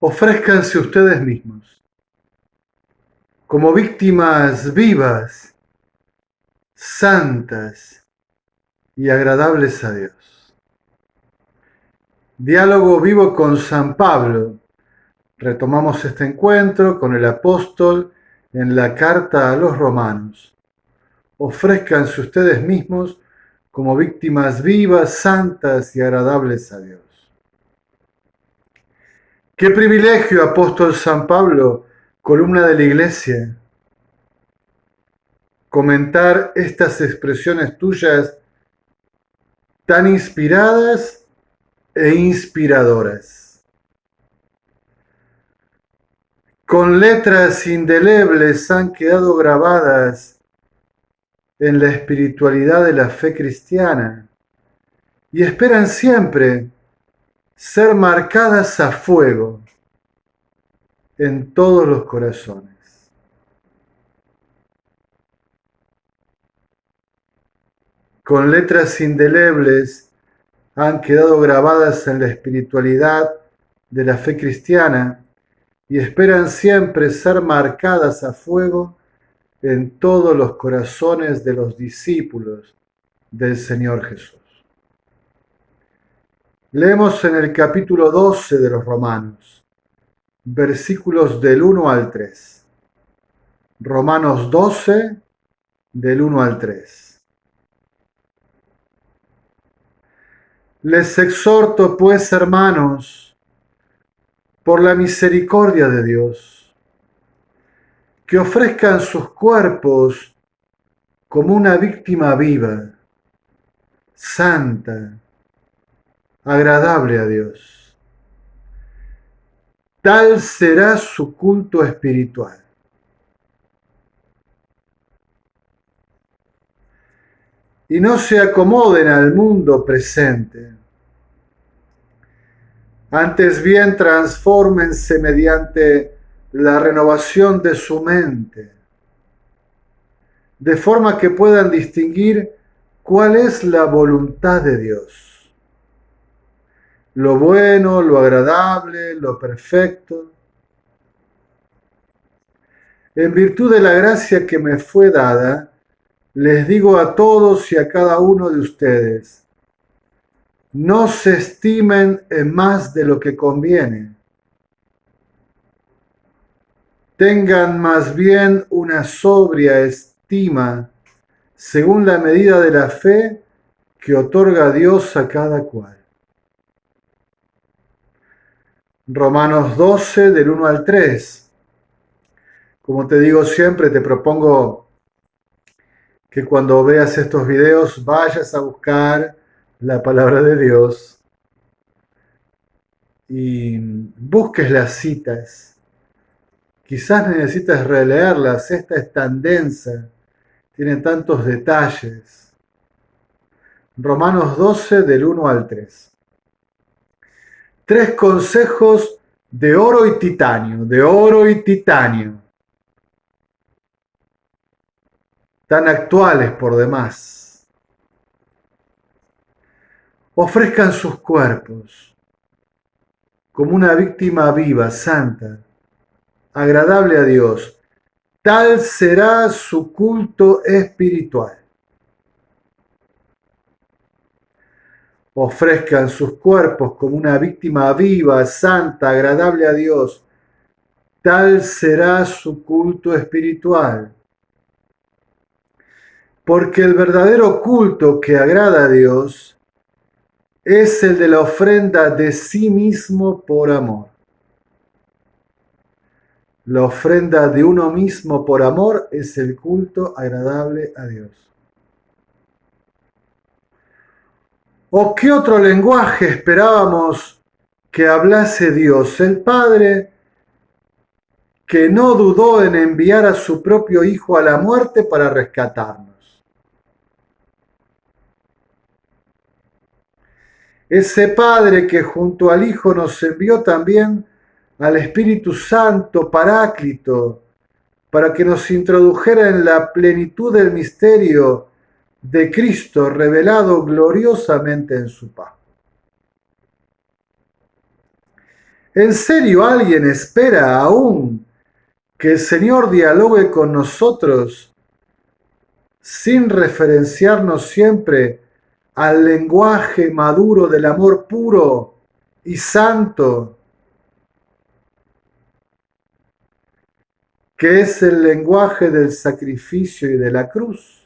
Ofrézcanse ustedes mismos como víctimas vivas, santas y agradables a Dios. Diálogo vivo con San Pablo. Retomamos este encuentro con el apóstol en la carta a los romanos. Ofrézcanse ustedes mismos como víctimas vivas, santas y agradables a Dios. Qué privilegio, apóstol San Pablo, columna de la Iglesia, comentar estas expresiones tuyas tan inspiradas e inspiradoras. Con letras indelebles han quedado grabadas en la espiritualidad de la fe cristiana y esperan siempre ser marcadas a fuego en todos los corazones. Con letras indelebles han quedado grabadas en la espiritualidad de la fe cristiana y esperan siempre ser marcadas a fuego en todos los corazones de los discípulos del Señor Jesús. Leemos en el capítulo 12 de los Romanos, versículos del 1 al 3. Romanos 12, del 1 al 3. Les exhorto, pues, hermanos, por la misericordia de Dios, que ofrezcan sus cuerpos como una víctima viva, santa, agradable a Dios. Tal será su culto espiritual. Y no se acomoden al mundo presente. Antes bien, transfórmense mediante la renovación de su mente, de forma que puedan distinguir cuál es la voluntad de Dios, lo bueno, lo agradable, lo perfecto. En virtud de la gracia que me fue dada, les digo a todos y a cada uno de ustedes, no se estimen en más de lo que conviene. Tengan más bien una sobria estima según la medida de la fe que otorga Dios a cada cual. Romanos 12, del 1 al 3. Como te digo siempre, te propongo que cuando veas estos videos vayas a buscar la palabra de Dios y busques las citas. Quizás necesitas releerlas, esta es tan densa, tiene tantos detalles. Romanos 12, del 1 al 3. 3 consejos de oro y titanio, tan actuales por demás. Ofrezcan sus cuerpos como una víctima viva, santa, agradable a Dios. Tal será su culto espiritual. Ofrezcan sus cuerpos como una víctima viva, santa, agradable a Dios. Tal será su culto espiritual. Porque el verdadero culto que agrada a Dios es el de la ofrenda de sí mismo por amor. La ofrenda de uno mismo por amor es el culto agradable a Dios. ¿O qué otro lenguaje esperábamos que hablase Dios, el Padre, que no dudó en enviar a su propio Hijo a la muerte para rescatarnos? Ese Padre que junto al Hijo nos envió también al Espíritu Santo Paráclito, para que nos introdujera en la plenitud del misterio de Cristo revelado gloriosamente en su Pascua. ¿En serio alguien espera aún que el Señor dialogue con nosotros sin referenciarnos siempre al lenguaje maduro del amor puro y santo, que es el lenguaje del sacrificio y de la cruz?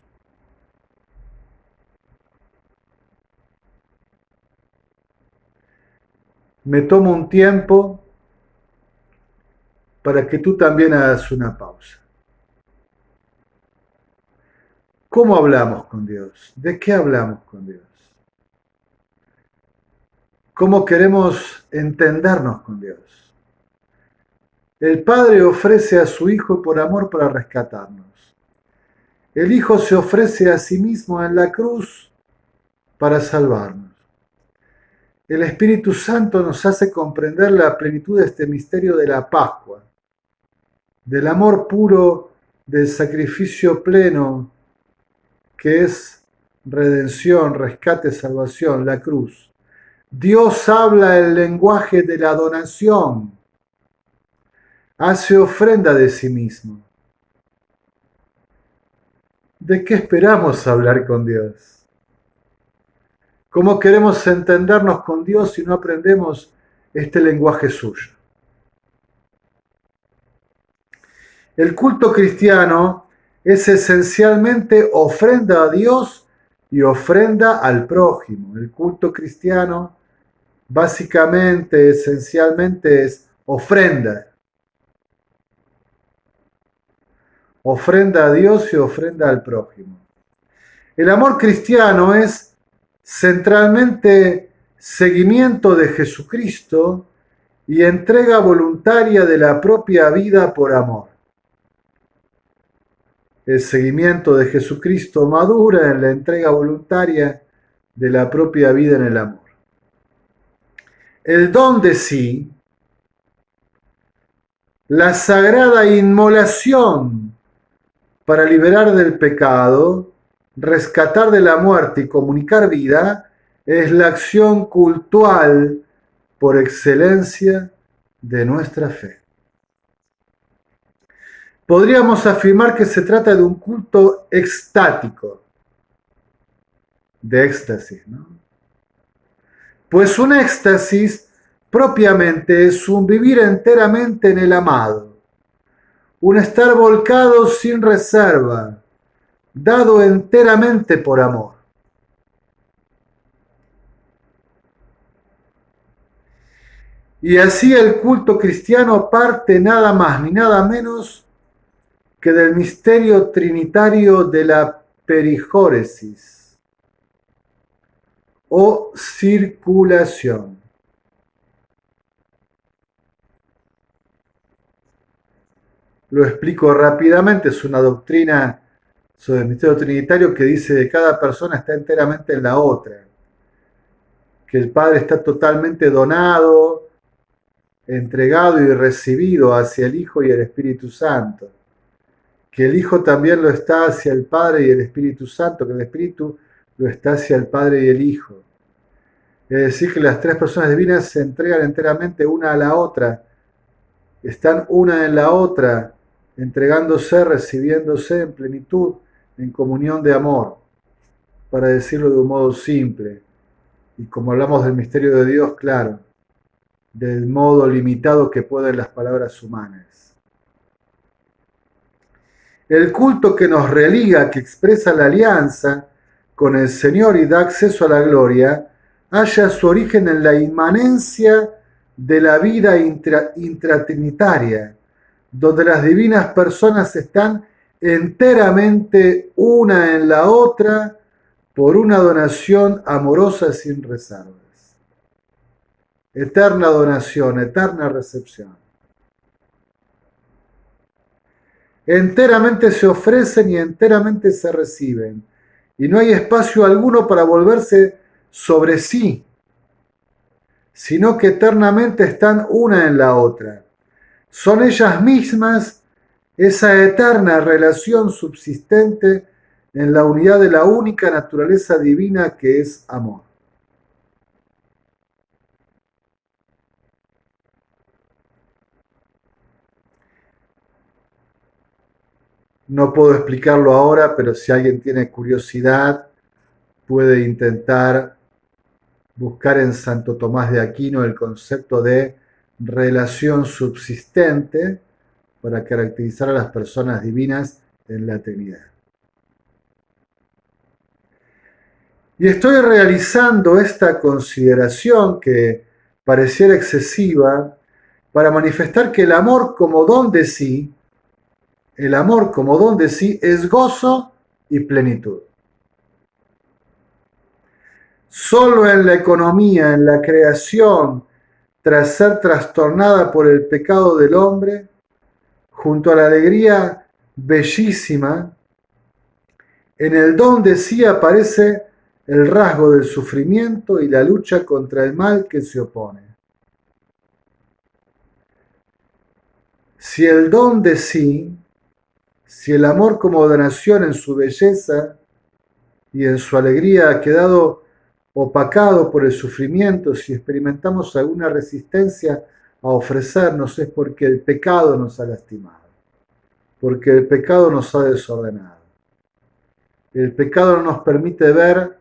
Me tomo un tiempo para que tú también hagas una pausa. ¿Cómo hablamos con Dios? ¿De qué hablamos con Dios? ¿Cómo queremos entendernos con Dios? El Padre ofrece a su Hijo por amor para rescatarnos. El Hijo se ofrece a sí mismo en la cruz para salvarnos. El Espíritu Santo nos hace comprender la plenitud de este misterio de la Pascua, del amor puro, del sacrificio pleno, que es redención, rescate, salvación, la cruz. Dios habla el lenguaje de la donación, hace ofrenda de sí mismo. ¿De qué esperamos hablar con Dios? ¿Cómo queremos entendernos con Dios si no aprendemos este lenguaje suyo? El culto cristiano es esencialmente ofrenda a Dios y ofrenda al prójimo. El culto cristiano básicamente, esencialmente es ofrenda. Ofrenda a Dios y ofrenda al prójimo. El amor cristiano es centralmente seguimiento de Jesucristo y entrega voluntaria de la propia vida por amor. El seguimiento de Jesucristo madura en la entrega voluntaria de la propia vida en el amor. El don de sí, la sagrada inmolación para liberar del pecado, rescatar de la muerte y comunicar vida, es la acción cultual por excelencia de nuestra fe. Podríamos afirmar que se trata de un culto extático, de éxtasis, ¿no? Pues un éxtasis propiamente es un vivir enteramente en el amado, un estar volcado sin reserva, dado enteramente por amor. Y así el culto cristiano parte nada más ni nada menos que del misterio trinitario de la perijóresis o circulación. Lo explico rápidamente, es una doctrina sobre el misterio trinitario que dice que cada persona está enteramente en la otra, que el Padre está totalmente donado, entregado y recibido hacia el Hijo y el Espíritu Santo, que el Hijo también lo está hacia el Padre y el Espíritu Santo, que el Espíritu lo está hacia el Padre y el Hijo. Es decir, que las tres personas divinas se entregan enteramente una a la otra, están una en la otra, entregándose, recibiéndose en plenitud, en comunión de amor, para decirlo de un modo simple. Y como hablamos del misterio de Dios, claro, del modo limitado que pueden las palabras humanas. El culto que nos religa, que expresa la alianza con el Señor y da acceso a la gloria, halla su origen en la inmanencia de la vida intratrinitaria, donde las divinas personas están enteramente una en la otra por una donación amorosa sin reservas. Eterna donación, eterna recepción. Enteramente se ofrecen y enteramente se reciben, y no hay espacio alguno para volverse sobre sí, sino que eternamente están una en la otra. Son ellas mismas esa eterna relación subsistente en la unidad de la única naturaleza divina que es amor. No puedo explicarlo ahora, pero si alguien tiene curiosidad, puede intentar buscar en Santo Tomás de Aquino el concepto de relación subsistente para caracterizar a las personas divinas en la Trinidad. Y estoy realizando esta consideración que pareciera excesiva para manifestar que el amor como don de sí, el amor como don de sí es gozo y plenitud. Solo en la economía, en la creación, tras ser trastornada por el pecado del hombre, junto a la alegría bellísima, en el don de sí aparece el rasgo del sufrimiento y la lucha contra el mal que se opone. Si el don de sí, si el amor como donación en su belleza y en su alegría ha quedado opacado por el sufrimiento, si experimentamos alguna resistencia a ofrecernos, es porque el pecado nos ha lastimado, porque el pecado nos ha desordenado. El pecado no nos permite ver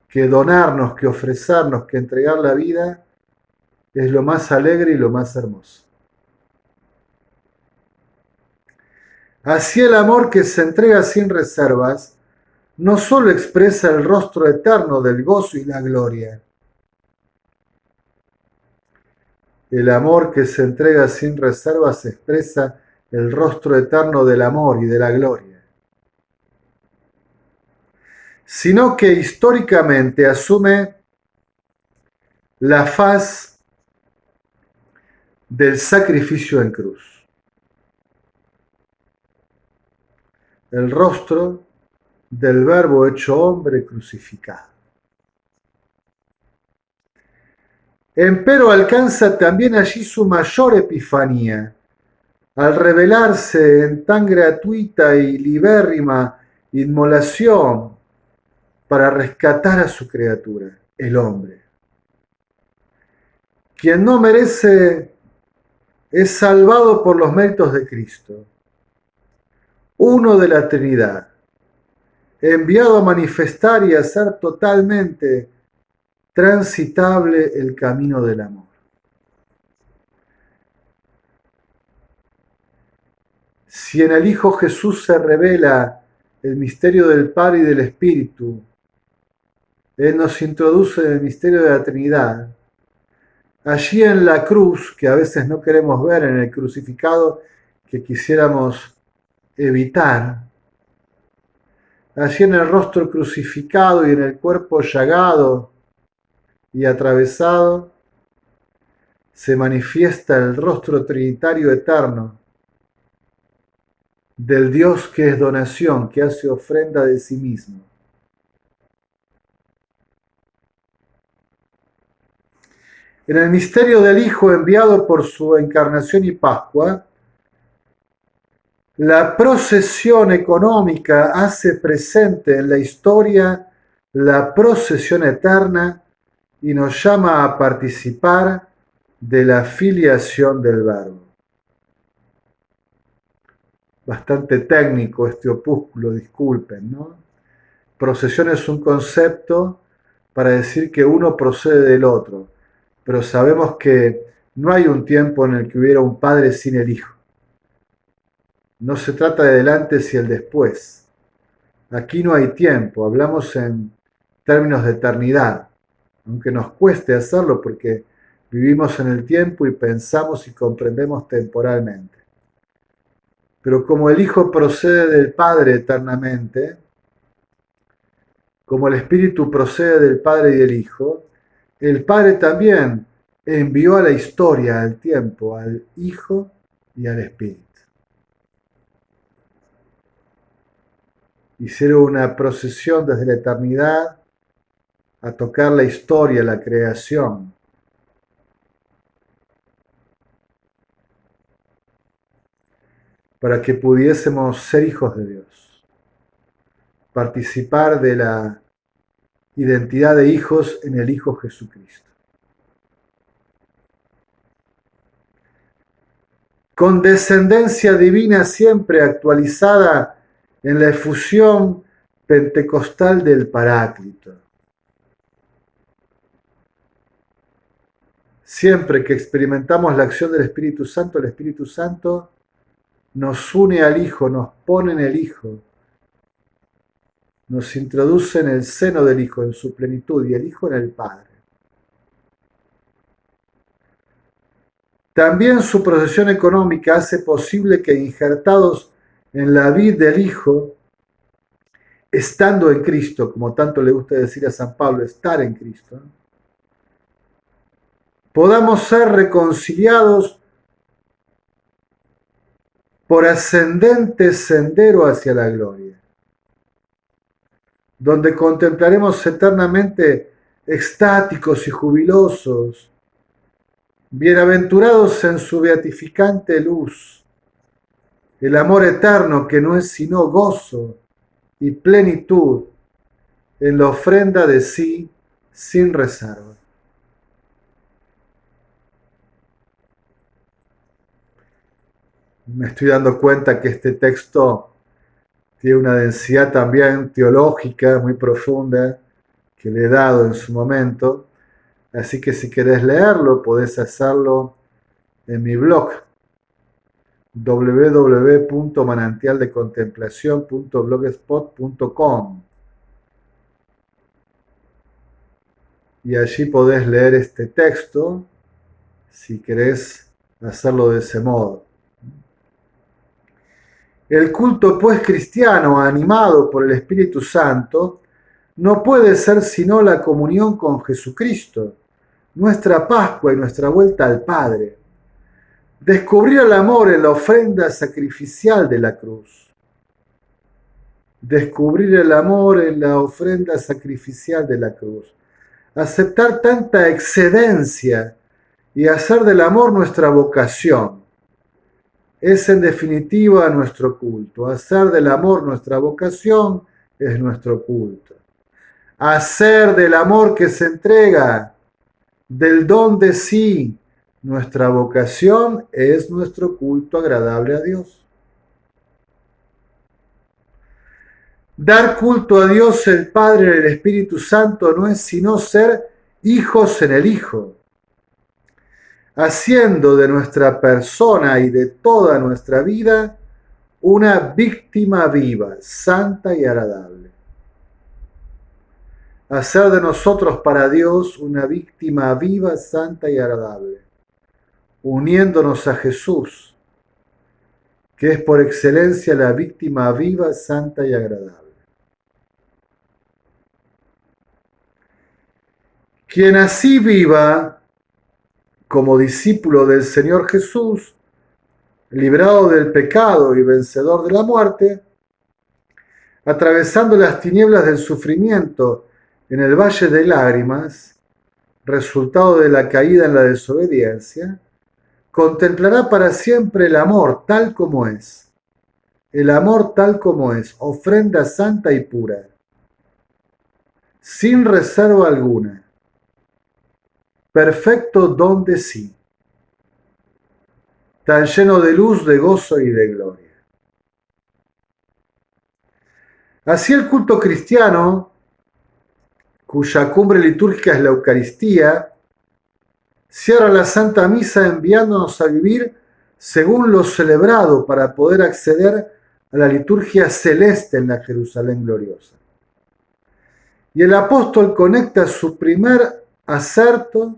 que donarnos, que ofrecernos, que entregar la vida es lo más alegre y lo más hermoso. Así el amor que se entrega sin reservas no solo expresa el rostro eterno del gozo y la gloria. El amor que se entrega sin reservas expresa el rostro eterno del amor y de la gloria, sino que históricamente asume la faz del sacrificio en cruz. El rostro del Verbo hecho hombre crucificado. Empero alcanza también allí su mayor epifanía, al revelarse en tan gratuita y libérrima inmolación para rescatar a su criatura, el hombre. Quien no merece es salvado por los méritos de Cristo, uno de la Trinidad, enviado a manifestar y hacer totalmente transitable el camino del amor. Si en el Hijo Jesús se revela el misterio del Padre y del Espíritu, Él nos introduce en el misterio de la Trinidad. Allí en la cruz, que a veces no queremos ver, en el crucificado que quisiéramos evitar, allí en el rostro crucificado y en el cuerpo llagado y atravesado, se manifiesta el rostro trinitario eterno del Dios que es donación, que hace ofrenda de sí mismo. En el misterio del Hijo enviado por su encarnación y Pascua, la procesión económica hace presente en la historia la procesión eterna y nos llama a participar de la filiación del Verbo. Bastante técnico este opúsculo, disculpen, ¿no? Procesión es un concepto para decir que uno procede del otro, pero sabemos que no hay un tiempo en el que hubiera un padre sin el hijo. No se trata del antes y el después. Aquí no hay tiempo, hablamos en términos de eternidad, aunque nos cueste hacerlo porque vivimos en el tiempo y pensamos y comprendemos temporalmente. Pero como el Hijo procede del Padre eternamente, como el Espíritu procede del Padre y del Hijo, el Padre también envió a la historia, al tiempo, al Hijo y al Espíritu. Hicieron una procesión desde la eternidad a tocar la historia, la creación. Para que pudiésemos ser hijos de Dios, participar de la identidad de hijos en el Hijo Jesucristo. con descendencia divina siempre actualizada en la efusión pentecostal del Paráclito. Siempre que experimentamos la acción del Espíritu Santo, el Espíritu Santo nos une al Hijo, nos pone en el Hijo, nos introduce en el seno del Hijo, en su plenitud, y el Hijo en el Padre. También su procesión económica hace posible que injertados en la vid del Hijo, estando en Cristo, como tanto le gusta decir a San Pablo, estar en Cristo, podamos ser reconciliados por ascendente sendero hacia la gloria, donde contemplaremos eternamente extáticos y jubilosos, bienaventurados en su beatificante luz, el amor eterno que no es sino gozo y plenitud en la ofrenda de sí sin reserva. Me estoy dando cuenta que este texto tiene una densidad también teológica muy profunda que le he dado en su momento, así que si querés leerlo podés hacerlo en mi blog www.manantialdecontemplacion.blogspot.com y allí podés leer este texto si querés hacerlo de ese modo. El culto pues cristiano animado por el Espíritu Santo no puede ser sino la comunión con Jesucristo, nuestra Pascua y nuestra vuelta al Padre. Descubrir el amor en la ofrenda sacrificial de la cruz. Descubrir el amor en la ofrenda sacrificial de la cruz. Aceptar tanta excedencia y hacer del amor nuestra vocación. Es en definitiva nuestro culto. Hacer del amor nuestra vocación es nuestro culto. Hacer del amor que se entrega, del don de sí, nuestra vocación es nuestro culto agradable a Dios. Dar culto a Dios el Padre y el Espíritu Santo no es sino ser hijos en el Hijo, haciendo de nuestra persona y de toda nuestra vida una víctima viva, santa y agradable. Hacer de nosotros para Dios una víctima viva, santa y agradable, uniéndonos a Jesús, que es por excelencia la víctima viva, santa y agradable. Quien así viva como discípulo del Señor Jesús, librado del pecado y vencedor de la muerte, atravesando las tinieblas del sufrimiento en el valle de lágrimas, resultado de la caída en la desobediencia, contemplará para siempre el amor tal como es. El amor tal como es, ofrenda santa y pura, sin reserva alguna, perfecto don de sí, tan lleno de luz, de gozo y de gloria. Así el culto cristiano, cuya cumbre litúrgica es la Eucaristía, cierra la Santa Misa enviándonos a vivir según lo celebrado para poder acceder a la liturgia celeste en la Jerusalén gloriosa. Y el apóstol conecta su primer acerto,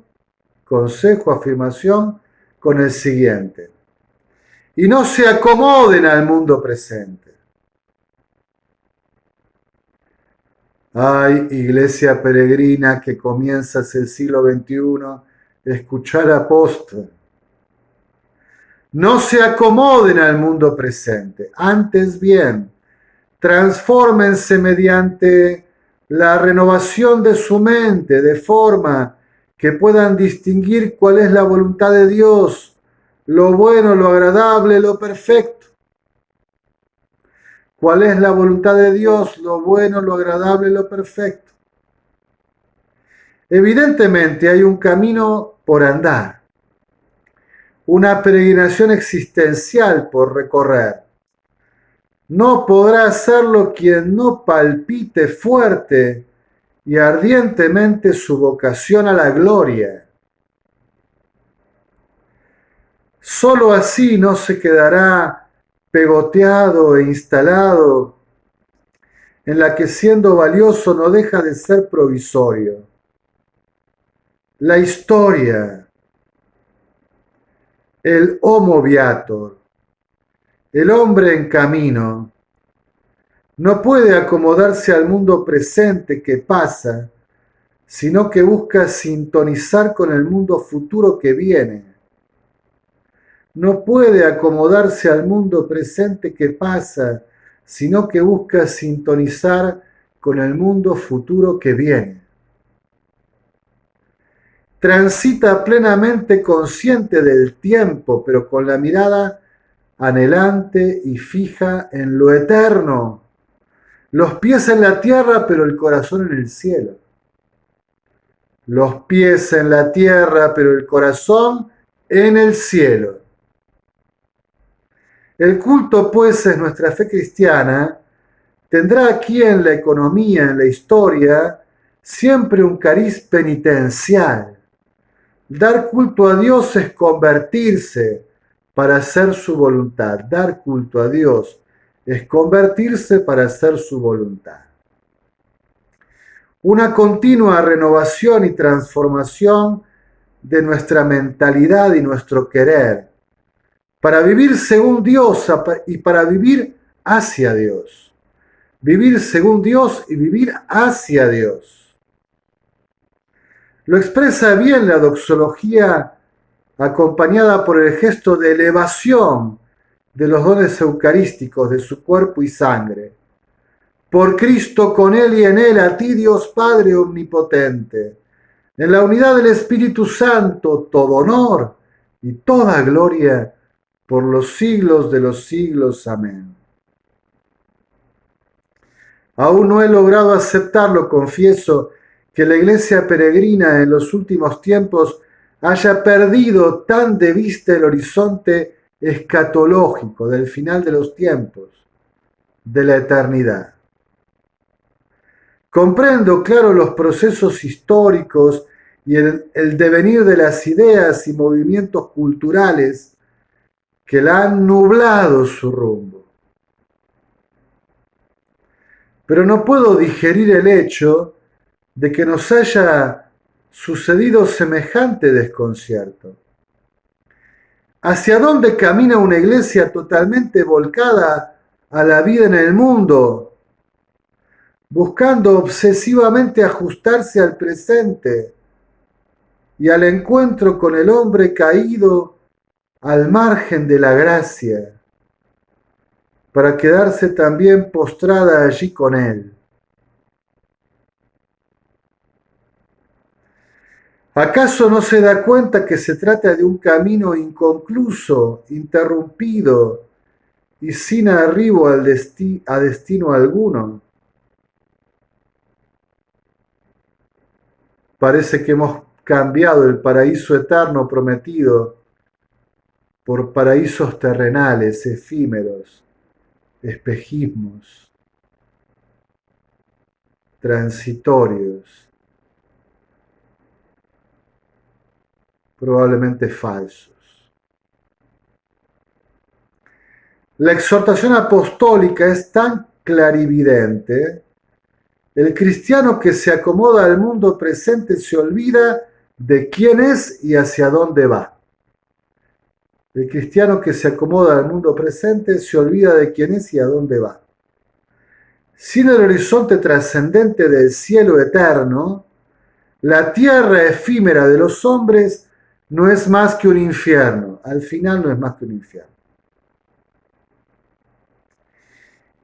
consejo, afirmación, con el siguiente. Y no se acomoden al mundo presente. Ay, iglesia peregrina que comienzas el siglo XXI, escuchar apóstol. No se acomoden al mundo presente, antes bien, transfórmense mediante la renovación de su mente, de forma que puedan distinguir cuál es la voluntad de Dios, lo bueno, lo agradable, lo perfecto. ¿Cuál es la voluntad de Dios, lo bueno, lo agradable, lo perfecto? Evidentemente hay un camino por andar, una peregrinación existencial por recorrer. No podrá hacerlo quien no palpite fuerte y ardientemente su vocación a la gloria. Solo así no se quedará pegoteado e instalado en la que siendo valioso no deja de ser provisorio. La historia, el homo viator, el hombre en camino, no puede acomodarse al mundo presente que pasa, sino que busca sintonizar con el mundo futuro que viene. No puede acomodarse al mundo presente que pasa, sino que busca sintonizar con el mundo futuro que viene. Transita plenamente consciente del tiempo, pero con la mirada anhelante y fija en lo eterno. Los pies en la tierra, pero el corazón en el cielo. Los pies en la tierra, pero el corazón en el cielo. El culto, pues, es nuestra fe cristiana. Tendrá aquí en la economía, en la historia, siempre un cariz penitencial. Dar culto a Dios es convertirse para hacer su voluntad. Dar culto a Dios es convertirse para hacer su voluntad. Una continua renovación y transformación de nuestra mentalidad y nuestro querer, para vivir según Dios y para vivir hacia Dios. Vivir según Dios y vivir hacia Dios. Lo expresa bien la doxología acompañada por el gesto de elevación de los dones eucarísticos de su cuerpo y sangre. Por Cristo, con Él y en Él, a ti Dios Padre Omnipotente, en la unidad del Espíritu Santo, todo honor y toda gloria por los siglos de los siglos. Amén. Aún no he logrado aceptarlo, confieso, que la Iglesia peregrina en los últimos tiempos haya perdido tan de vista el horizonte escatológico del final de los tiempos, de la eternidad. Comprendo, claro, los procesos históricos y el devenir de las ideas y movimientos culturales que la han nublado su rumbo. Pero no puedo digerir el hecho de que nos haya sucedido semejante desconcierto. ¿Hacia dónde camina una iglesia totalmente volcada a la vida en el mundo, buscando obsesivamente ajustarse al presente y al encuentro con el hombre caído al margen de la gracia, para quedarse también postrada allí con él? ¿Acaso no se da cuenta que se trata de un camino inconcluso, interrumpido y sin arribo a destino alguno? Parece que hemos cambiado el paraíso eterno prometido por paraísos terrenales, efímeros, espejismos, transitorios, probablemente falsos. La exhortación apostólica es tan clarividente. El cristiano que se acomoda al mundo presente se olvida de quién es y hacia dónde va. El cristiano que se acomoda al mundo presente se olvida de quién es y a dónde va. Sin el horizonte trascendente del cielo eterno, la tierra efímera de los hombres no es más que un infierno. Al final no es más que un infierno.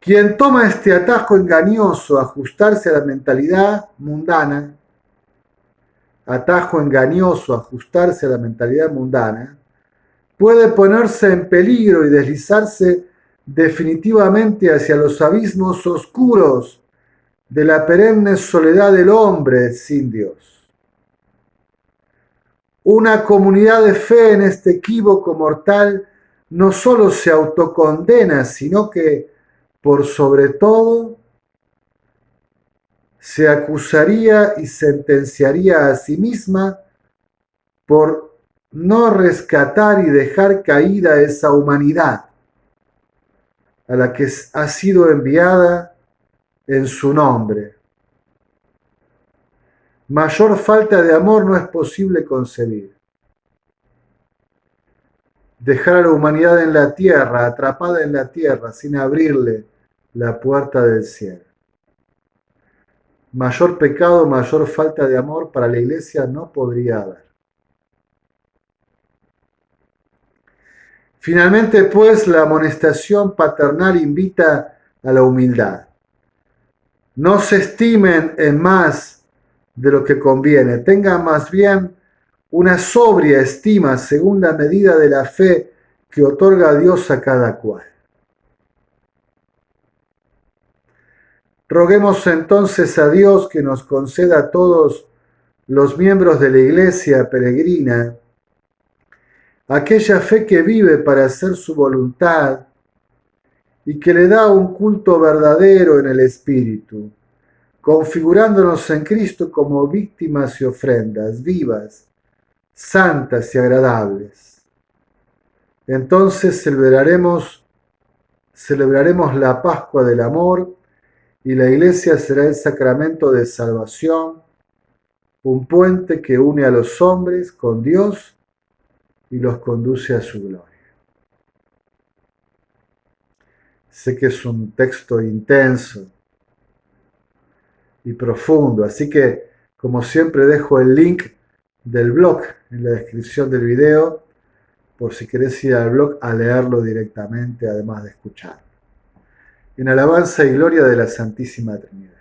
Quien toma este atajo engañoso, ajustarse a la mentalidad mundana, puede ponerse en peligro y deslizarse definitivamente hacia los abismos oscuros de la perenne soledad del hombre sin Dios. Una comunidad de fe en este equívoco mortal no solo se autocondena, sino que, por sobre todo, se acusaría y sentenciaría a sí misma por no rescatar y dejar caída esa humanidad a la que ha sido enviada en su nombre. Mayor falta de amor no es posible concebir. Dejar a la humanidad en la tierra, atrapada en la tierra, sin abrirle la puerta del cielo. Mayor pecado, mayor falta de amor para la Iglesia no podría haber. Finalmente, pues, la amonestación paternal invita a la humildad. No se estimen en más de lo que conviene, tengan más bien una sobria estima según la medida de la fe que otorga Dios a cada cual. Roguemos entonces a Dios que nos conceda a todos los miembros de la Iglesia peregrina aquella fe que vive para hacer su voluntad y que le da un culto verdadero en el Espíritu, configurándonos en Cristo como víctimas y ofrendas vivas, santas y agradables. Entonces celebraremos la Pascua del amor y la Iglesia será el sacramento de salvación, un puente que une a los hombres con Dios y los conduce a su gloria. Sé que es un texto intenso y profundo, así que como siempre dejo el link del blog en la descripción del video por si querés ir al blog a leerlo directamente además de escucharlo. En alabanza y gloria de la Santísima Trinidad.